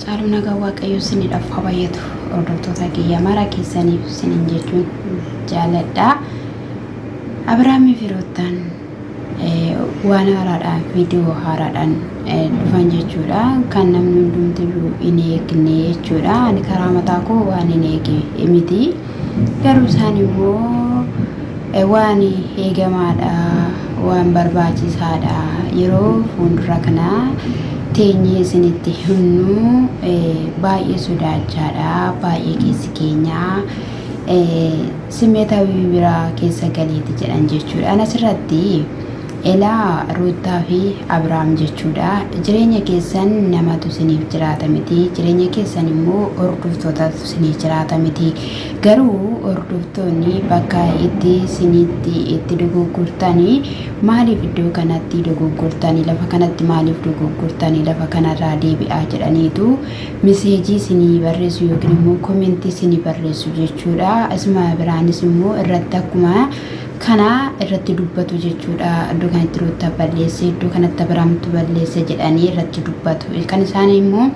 Saaluna waaqayyo sinidhaaf habayyatu hordoftoota kiyya mara keessaniif sinin jechuun jaaladha. Abrahaamii firoottan waan haaraadhaan viidiyoo haaraadhaan dhufan jechuudha. Kan namni hundumtuu hin eegne jechuudha. Ani karaa mataa koo waan hin eege miti. Garuu isaan immoo waan eegamaadha, waan barbaachisaadha. Yeroo fuuldura kanaa teenyee isinitti himnu baay'ee sodaachaadha, baay'ee keessi keenyaa simmeetawii biraa keessa galeeti jedhan jechuudha. Anas irratti elaa Ruutaa fi Abrahaam jechuudha. Jireenya keessan namatu isiniif jiraata miti, jireenya keessan immoo hordoftootatu isiniif jiraata miti. Garuu hordoftoonni bakka itti isinitti itti dogoggortanii maaliif iddoo kanatti dogoggortanii, lafa kanatti maaliif dogoggortanii, lafa kanarraa deebi'aa jedhaniitu miseejii isinii barreessu yookiin immoo koomentii isinii barreessu jechuudha. Asuma biraanis immoo irratti akkuma kana irratti dubbatu jechuudha. Iddoo kanatti Ruutaa balleesse, iddoo kanatti Abrahaamtu balleesse jedhanii irratti dubbatu. Kan isaan immoo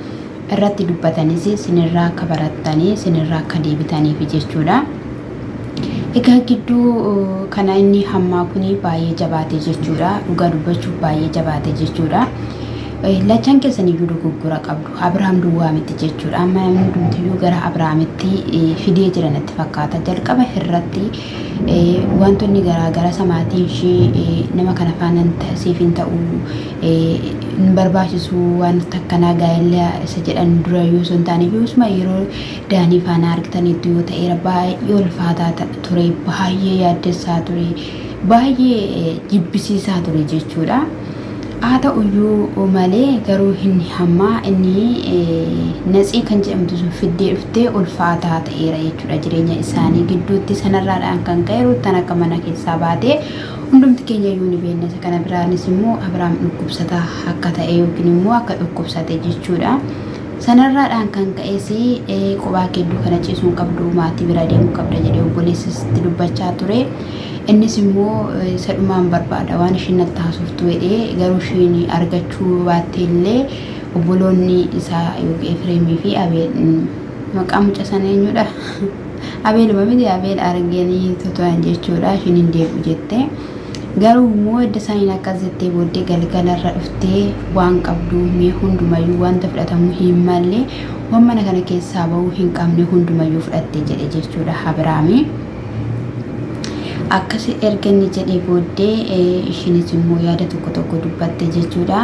irratti dubbatanis sinirraa akka barattanii, sinirraa akka deebitaniif jechuudha. Egaa gidduu kana inni hammaa kuni baay'ee jabaate jechuudha. Dhugaa dubbachuuf baay'ee jabaate jechuudha. Lachaan keessaniyyuu dogoggora qabdu. Abrahaam duwwaa miti jechuudha. Amma namni hundumtiyyuu gara Abrahaamitti fidee jiranatti fakkaata. Jalqaba irratti wantoonni garaagara samaatiin ishee nama kana faana siif hin ta'u hin barbaachisu waan takkanaa gaa'ela isa jedhan dura yoo sun taaniyyuu isuma yeroo daanii faana argitanitti yoo ta'eera baay'ee ulfaataa ture, baay'ee yaaddessaa ture, baay'ee jibbisiisaa ture jechuudha. Haa ta'uyyuu malee garuu inni hammaa inni natsii kan jedhamtu sun fiddee dhuftee ulfaataa ta'eera jechuudha. Jireenya isaanii gidduutti sanarraadhaan kan ka'e Ruutaan akka mana keessaa baatee hundumti keenya iyyuu ni beekna. Isa kana biraanis immoo Abrahaam dhukkubsataa akka ta'e yookiin immoo akka dhukkubsate jechuudha. Sanarraadhaan kan ka'es qophaa kedduu kana ciisuun qabdu, maatii bira deemuu qabda jedhee obboleessisti dubbachaa ture. Innis immoo isa dhumaan barbaada waan ishiin natti haasoftu jedhee garuu ishiin argachuu baatte illee obboloonni isaa yookiin Efreemii fi Abeel maqaa mucaa sana eenyudha? Abeeluma miti, Abeel arganii toto'an jechuudha. Ishiin hin deebi'u jette. Garuu immoo edda isaaniin akkas jettee booddee galgalarra dhuftee waan qabdu mee hundumayyuu wanta fudhatamuu hin malle waan mana kana keessaa bahuu hin qabne hundumayyuu fudhatte jedhe jechuudha Abrahaami. Akkasi erga inni jedhee booddee ishiinis immoo yaada tokko tokko dubbatte jechuudha.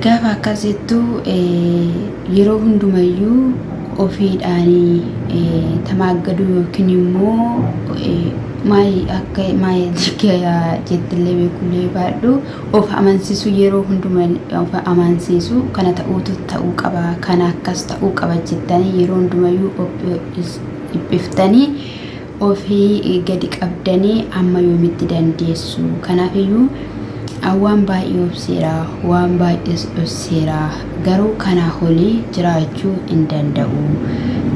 Gaafa akkasittu yeroo hundumayyuu ofiidhaanii tamaaggadu yookiin immoo maayii jettillee beekullee baadhu of amansiisu, yeroo hundumaa of amansiisu kana ta'uu qaba, kana akkas ta'uu qaba jettanii yeroo hundumayyuu dhiphiftanii ofii gadi qabdanii amma yoomitti dandeessu. Kanaafiyyuu waan baay'ee obseera, waan baay'ee obseera, garuu kanaa olii jiraachuu hin danda'u.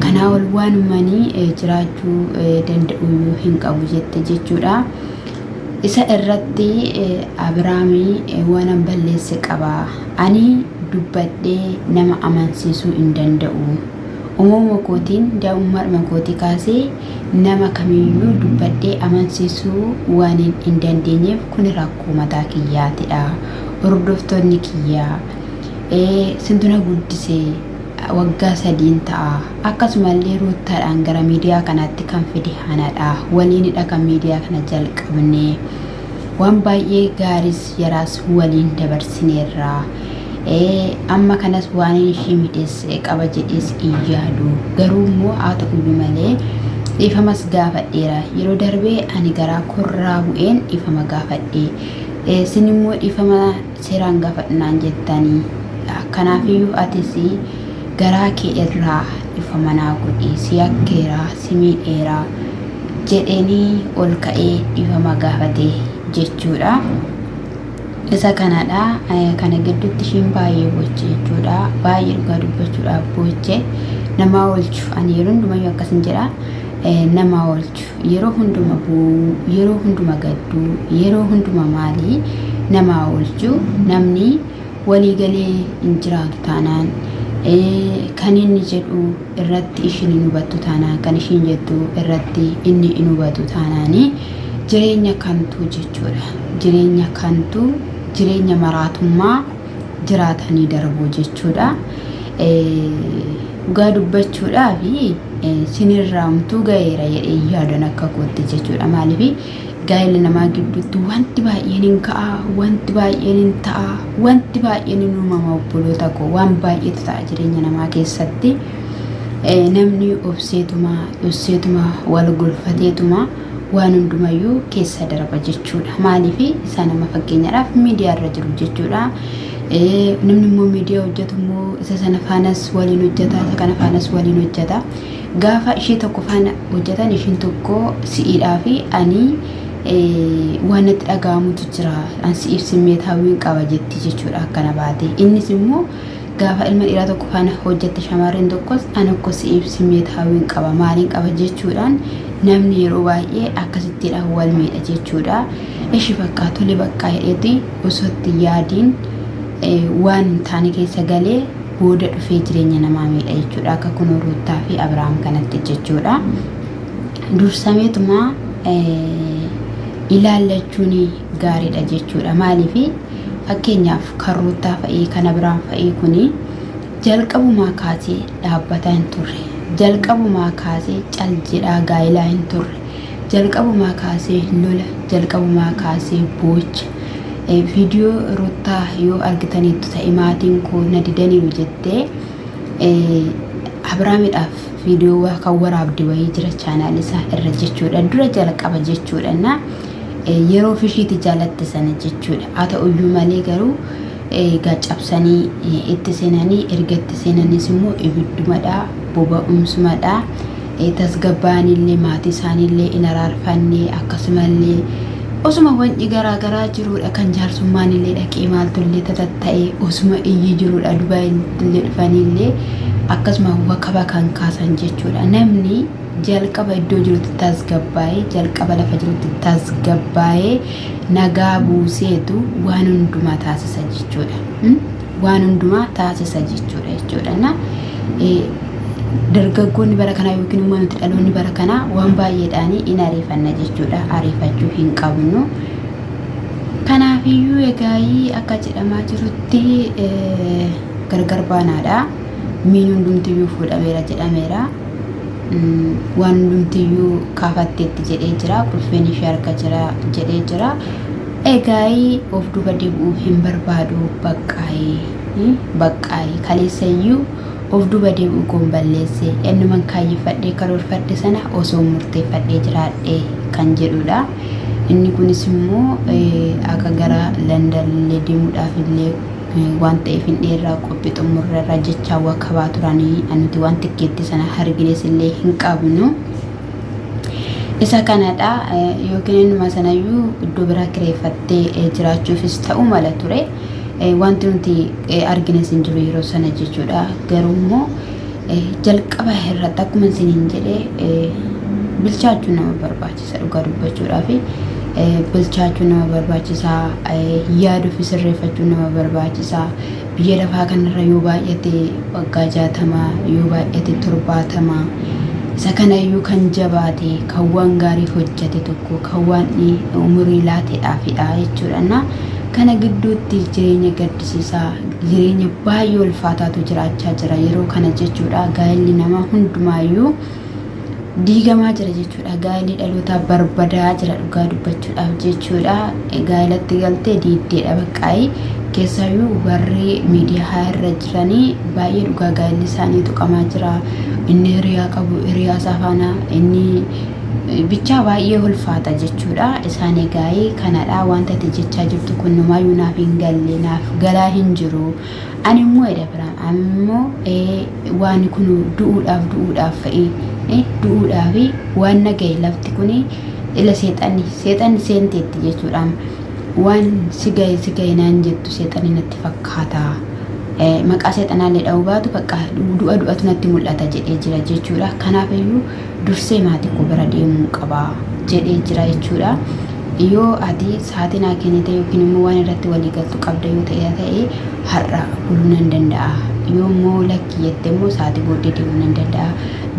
Kanaa ol waan uumanii jiraachuu danda'u hin qabu jette jechuudha. Isa irratti Abrahaamii waan balleesse qaba. Ani dubbadhee nama amansiisuu hin danda'u. Uumama kootiin daa'ummaa kootii kaasee nama kamiyyuu dubbadhee amansiisuu waan hin dandeenyeef kun rakkoo mataa kiyyaatidha. Hordoftoonni kiyyaa sintuna guddisee waggaa 3 ta'a. Akkasumallee Ruutaadhaan gara miidiyaa kanaatti kan fide anadha. Waliinidha kan miidiyaa kana jalqabne. Waan baay'ee gaariis yaraas waliin dabarsineerra. Amma kanas waan ishii midheesse qaba jedhees iyyaadu. Garuu immoo haa ta'uyyuu malee dhiifamas gaafadheera. Yeroo darbee ani garaa korraa bu'een dhiifama gaafadhe. Isin immoo dhiifama seeraan gaafadhnaan jettanii. Kanaafiyyuu atis garaa kee irraa dhiifama naa godhi, si yakkeera, si miidheera jedheenii ol ka'ee dhiifama gaafate jechuudha. Isa kanadha. Kana gidduutti ishiin baay'ee boche jechuudha. Baay'ee dhugaa dubbachuudhaaf boche nama oolchu. Ani yeroo hundumayyuu akkasin jedha, nama oolchu. Yeroo hunduma bu'u, yeroo hunduma gaddu, yeroo hunduma maalii nama oolchu. Namni walii galee hin jiraatu taanaan kan inni jedhu irratti ishiin hin hubattu taanaan kan ishiin jettu irratti inni hin hubatu taanaani jireenya kantuu jechuudha. Jireenya kantuu jireenya maraatummaa jiraatanii darbuu jechuudha. Dhugaa dubbachuudhaaf sinirraamtuu gaheera jedhee yaadan akka kootti jechuudha. Maaliif gaa'ela namaa gidduutti wanti baay'een hin ka'a, wanti baay'een hin ta'a, wanti baay'een hin uumama obboloota koo, waan baay'eetu ta'a jireenya namaa keessatti. Namni obseetuma wal gulfateetuma waan hundumayyuu keessa darba jechuudha. Maaliif isa nama fakkeenyaadhaaf miidiyaa irra jiru jechuudha. Namni immoo miidiyaa hojjetu immoo isa sana faanas waliin hojjeta, isa kana faanas waliin hojjeta. Gaafa ishee tokko faana hojjetan ishiin tokko si'iidhaa fi ani waan itti dhaga'amutu jira, ansiif simmeetaawwiin qaba jetti jechuudha akkana baate. Innis immoo gaafa ilma dhiiraa tokko faana hojjette shamarreen tokkos ani akka siif simmeetaawwiin qaba maaliin qaba jechuudhaan namni yeroo baay'ee akkasittidha wal miidha jechuudha. Ishi bakka tole bakka hedheeti osoo itti yaadiin waan hin taane keessa galee booda dhufee jireenya namaa miidha jechuudha. Akka kun Ruutaa fi Abrahaam kanatti jechuudha. Dursameetuma ilaallachuun gaariidha jechuudha. Maaliif fakkeenyaaf kan Ruutaa fa'ii kan Abrahaam fa'ii kuni jalqabumaa kaasee dhaabbataa hin turre, jalqabumaa kaasee caljedhaa gaa'ilaa hin turre, jalqabumaa kaasee lola, jalqabumaa kaasee boocha. Viidiyoo Ruutaa yoo argitaniitu ta'e maatiin koo na didaniiru jettee Abrahaamidhaaf viidiyoo kan waraabde wayii jira chaanaal isaa irra jechuudha. Dura jalqaba jechuudha na yeroo fishiiti jaalatte sana jechuudha. Haa ta'uyyuu malee garuu cabsanii itti seenanii erga itti seenanis immoo ibiddumadhaa boba'umsumadhaa tasgabbaanillee maatii isaaniillee in araarfannee akkasumallee osuma wanti garaa jiruudha kan jaarsummaanillee dhaqee maaltullee tatatta'ee osuma iyyi jiruudha Dubaayillee dhufanillee akkasuma wakaba kan kaasan jechuudha. Namni jalqaba iddoo jirutti tasgabbaa'ee jalqaba lafa jirutti tasgabbaa'ee nagaa buuseetu waan hundumaa taasisa jechuudha. Waan hundumaa taasisa jechuudha. Na dargaggoonni bara kanaa yookiin immoo nuti dhaloonni bara kanaa waan baay'eedhaan in ariifanna jechuudha. Ariifachuu hin qabnu. Kanaafiyyuu egaa akka jedhamaa jirutti gargar baanaadha. Miin hundumtiyyuu fuudhameera jedhameera. Waan hundumtiyyuu kaafatteetti jedhee jira. Qulfeen ishee harka jira jedhee jira. Egaa of duuba deebi'uu hin barbaadu baqqaayee kaleessayyuu of duuba deebi'uu koon balleesse ennuman kaayyeffadhee karoorfadhe sana osoo murteeffadhee jiraadhee kan jedhudha. Inni kunis immoo akka gara Londonillee deemuudhaaf illee waan ta'eef hin dheeraa qophii xumurarra jecha wakabaa turanii nuti waan tikkeetti sana argines illee hin qabnu. Isa kanadha yookiin innuma sanayyuu iddoo biraa kireeffattee jiraachuufis ta'uu mala ture. Wanti nuti argines hin jiru yeroo sana jechuudha. Garuu immoo jalqaba irratti akkuma isiniin jedhee bilchaachuu nama barbaachisa dhugaa dubbachuudhaaf. Bilchaachuu nama barbaachisa, yaada ofii sirreeffachuu nama barbaachisa. Biyya lafaa kanarra yoo baay'ate waggaa 60 yoo baay'ate 70 isa kanayyuu kan jabaate kan waan gaarii hojjete tokko kan waan umurii laateedhaafidha jechuudha. Na kana gidduutti jireenya gaddisiisaa jireenya baay'ee ulfaataatu jiraachaa jira yeroo kana jechuudha. Gaa'elli namaa hundumaayyuu diigamaa jira jechuudha. Gaa'elli dhalootaa barbadaa jira dhugaa dubbachuudhaaf jechuudha. Gaa'elatti galtee diiddeedha baqqaayii keessayyuu warri miidiyaa irra jiranii baay'ee dhugaa gaa'elli isaanii tuqamaa jira. Inni hiriyaa qabu hiriyaa safaana inni bichaa baay'ee ulfaata jechuudha. Isaan egaa'ee kanadha wanta ati jechaa jirtu kun numaayyuu naaf hin galle naaf galaa hin jiru. Ani immoo edha biraan ammoo waan kun du'uudhaaf fa'ii du'uudhaaf waan nagaye lafti kun ila seexanni seenteetti jechuudha. Waan si gaye naan jettu seexanni natti fakkaata. Maqaa seexanaallee dha'uu baatu bakka du'atu natti mul'ata jedhee jira jechuudha. Kanaafiyyuu dursee maatii koo bira deemuu qaba jedhee jira jechuudha. Yoo ati sa'aatii naa kennite yookiin immoo waan irratti walii galtu qabda yoo ta'e har'a buluu nan danda'a yoommoo lakki jettee immoo sa'aatii booddee deemuu nan danda'a.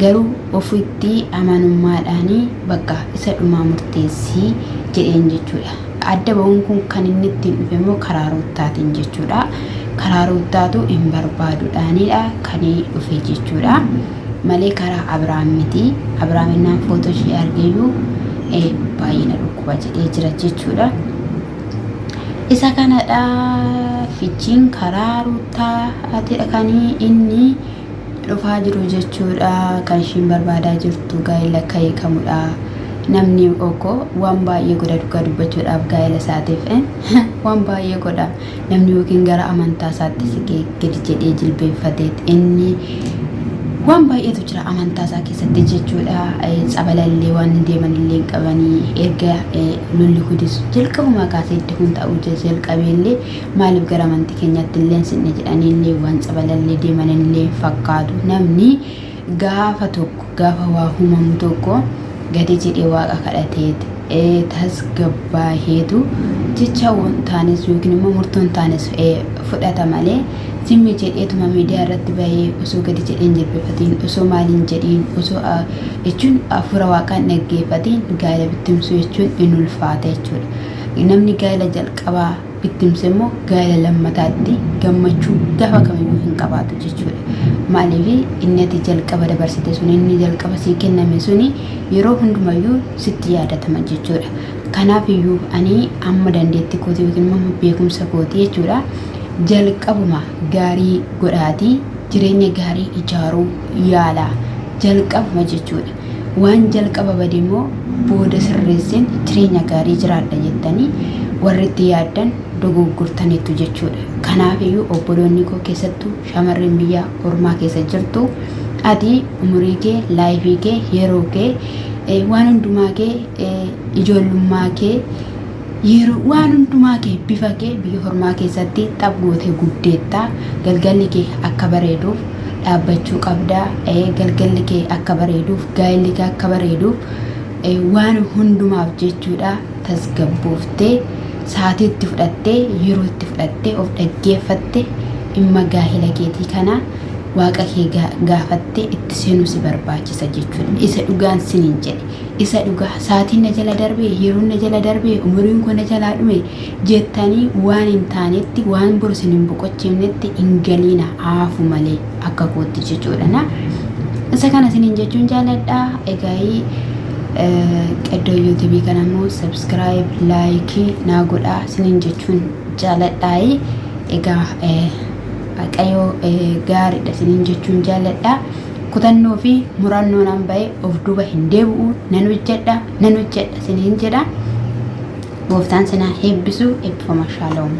Garuu ofitti amanummaadhaanii bakka isa dhumaa murteessii jedheen jechuudha. Adda ba'uun kun kan inni ittiin dhufe immoo karaa Ruutaatiin jechuudha. Karaa Ruutaatu hin barbaaduudhaanidha kan dhufe jechuudha. Malee karaa Abiraam miti. Abiraam innaan footoo ishee argeeyyuu baay'ee na dhukkuba jedhee jira jechuudha. Isa kanadha fichiin karaa Ruutaatidha kan inni dhufaa jiru jechuudha. Kan ishiin barbaadaa jirtu gaa'ela akka hiikamudha. Namni oko waan baay'ee godha dhugaa dubbachuudhaaf gaa'ela isaatiif waan baay'ee godha. Namni yookiin gara amantaa isaatti siqee gadi jedhee jilbeeffatee inni waan baay'eetu jira amantaa isaa keessatti jechuudha. Sabalallee waan deemanillee qabanii erga lolli kudis jalqabumaa kaasee itti kun ta'uu jalqabeellee maaliif gara amantii keenyaatti illee sinne jedhaniillee waan sabalallee deemanillee fakkaatu. Namni gaafa tokko gaafa waa uumamu tokko gadi jedhee waaqa kadhatee tasgabbaaheetu jecha waan taanes yookiin immoo murtoon taanes fudhata malee simmi jedheetuma miidiyaa irratti bahee osoo gadi jedheen jilbeeffatiin osoo maaliin jedhiin osoo jechuun afuura waaqaan dhaggeeffatiin gaa'ela bittimsuu jechuun in ulfaata jechuudha. Namni gaa'ela jalqabaa bittimse immoo gaa'ela lammataatti gammachuu gaafa kamiyyuu hin qabaatu jechuudha. Maaliif inni ati jalqaba dabarsite sun inni jalqaba sii kenname suni yeroo hundumayyuu sitti yaadatama jechuudha. Kanaaf iyyuu ani amma dandeetti kootii yookiin immoo beekumsa kootii jechuudha. Jalqabuma gaarii godhaatii jireenya gaarii ijaaruu yaala jalqabuma jechuudha. Waan jalqaba bade immoo booda sirreessin jireenya gaarii jiraadha jettanii warri itti yaaddan dogoggortaniitu jechuudha. Kanaaf iyyuu obboloonni koo keessattuu shamarreen biyya ormaa keessa jirtu ati umurii kee laayifii kee yeroo kee waan hundumaa kee ijoollummaa kee yeroo waan hundumaa kee bifa kee biyya ormaa keessatti xabgootee guddeettaa. Galgalli kee akka bareeduuf dhaabbachuu qabdaa. Galgalli kee akka bareeduuf gaa'elli kee akka bareeduuf waan hundumaaf jechuudha tasgabbooftee sa'aatii itti fudhattee yeroo itti fudhattee of dhaggeeffatte dhimma gaa'ela keetii kana waaqa kee gaafattee itti seenuu si barbaachisa jechuudha. Isa dhugaan siniin jedhe isa dhugaa sa'aatiin na jala darbee yeroon na jala darbee umuriin kun na jalaa dhume jettanii waan hin taanetti waan boru sin hin boqochiifnetti hin galiina haafu malee akka kootti jechuudha. Isa kana siniin jechuun jaaladha. Egaa Qeddoo YouTube kana immoo subscribe like naa godhaa siniin jechuun jaaladha. Egaa waaqayyo gaariidha siniin jechuun jaaladha. Kutannoo fi murannoo nan bahe of duuba hin deebi'u nan hojjedha siniin jedha. Gooftaan sana eebbisu eebbifama. Shaaloom.